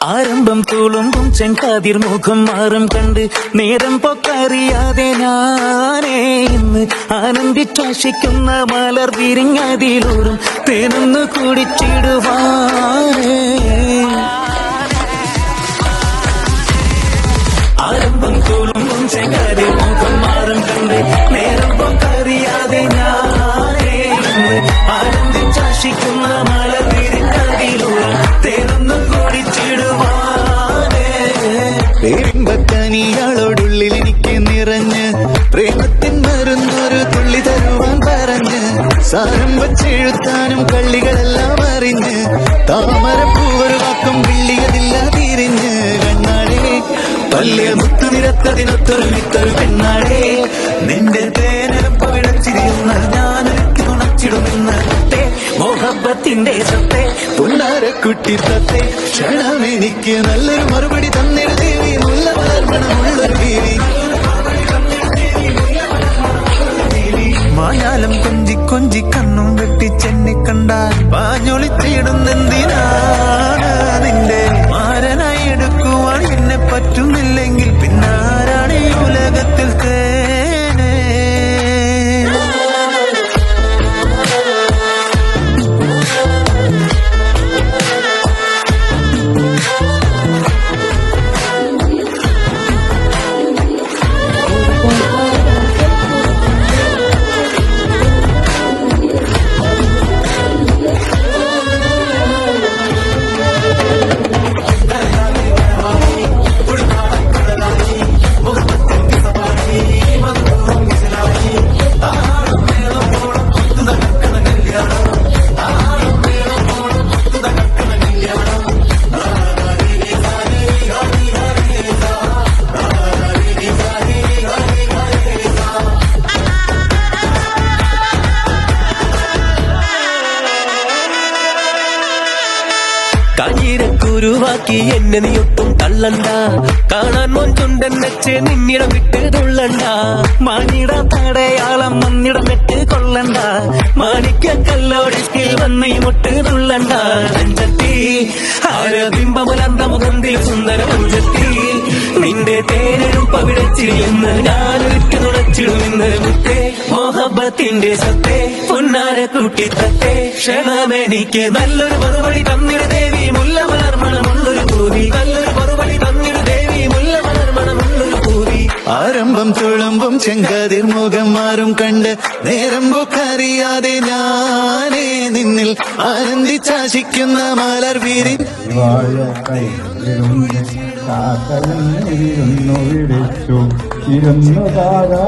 ആരംഭം തുളുമ്പും ചെങ്കാതിർ മുഖം മാറും കണ്ട് നേരം പൊക്കറിയാതെ ഞാനേ ഇന്ന് ആനന്ദിച്ചാശിക്കുന്ന മലർ വിരിഞ്ഞതിലൂറും തേനൊന്ന് കുടിച്ചിടുവാനേ. ആരംഭം തുളുമ്പും ചെങ്കാതിർ മുഖം മാറും കണ്ട് നേരം പൊക്കറിയാതെ ഞാനേ ഇന്ന് ആനന്ദിച്ചാശിക്കുന്ന മലർ വിരിഞ്ഞതിലൂറും തേനൊന്ന് പേരിമ്പക്കനിയാളോടുള്ളിൽ എനിക്ക് നിറഞ്ഞ് പ്രേമത്തിൻ മരുന്നൊരു തുള്ളി തരുവാൻ പറഞ്ഞ് സാരം വച്ചെഴുത്താനും കള്ളികളെല്ലാം അറിഞ്ഞ് താമരപ്പൂവൊരു വാക്കും വിള്ളിയതില്ല തിരിഞ്ഞ് കണ്ണാടേ പല്ലിയ മുത്തു നിരത്തതിനൊത്തൊരു മിത്തൊരു പെണ്ണാടേ നിന്റെ തേനരം പവിടച്ചിരിയുന്ന ഞാനൊരുക്കി തുണച്ചിടുമെന്ന് മോഹബത്തിന്റെ സത്തെ പുന്നാരക്കുട്ടി തത്തെ ക്ഷണമെനിക്ക് നല്ലൊരു മറുപടി തന്നിട ദേവി മുല്ല വളർമണമുള്ളൊരു ദേവി മായാലം കൊഞ്ചി കൊഞ്ചി കണ്ണും വെട്ടിച്ചെന്നെ കണ്ടാൽ പാഞ്ഞൊളിച്ചിടുന്നെന്തിനാണ് നിന്റെ മാരനായി എടുക്കുവാൻ എന്നെ പറ്റുന്നില്ലെങ്കിൽ പിന്നാരാണ് ഈ ഉലകത്തിൽ തേനെ. കാഞ്ഞിരക്കുരുവാക്കി എന്നെ നീ ഒട്ടും തള്ളണ്ട, കാണാൻ മോൻചുണ്ടൻ വെച്ച് നിന്നിടം വിട്ട് തുള്ളണ്ട, മാനിട തടയാളം മന്നിടം വെട്ട് കൊള്ളണ്ട, മാണിക്ക കല്ലോടിക്കിൽ വന്ന് ഈ മുട്ട് തുള്ളണ്ട. നെഞ്ചത്തി ആരബിംബമുലന്ത മുഖന്തിൽ സുന്ദര മുഞ്ചത്തി നിന്റെ തേനരും പവിടച്ചിരിയെന്ന് ഞാനൊരുക്കി നുണച്ചിടുമെന്ന് മുത്തേ മോഹബത്തിന്റെ സത്തേ പൊന്നാര കൂട്ടി തത്തേ ക്ഷണമെനിക്ക് നല്ലൊരു മറുപടി തന്നിട ദേവി മുല്ല മലർമണമുള്ളൊരു പൂവി നല്ലൊരു മറുപടി തന്നിട ദേവി മുല്ല മലർമണമുള്ളൊരു പൂവി. ആരംഭം തുളുമ്പും ചെങ്കാതിർ മുഖം മാറും കണ്ട് നേരം പൊക്കറിയാതെ ഞാനേ നിന്നിൽ ആനന്ദിച്ചാശിക്കുന്ന മലർ വിരി ഇരുന്നു താരാ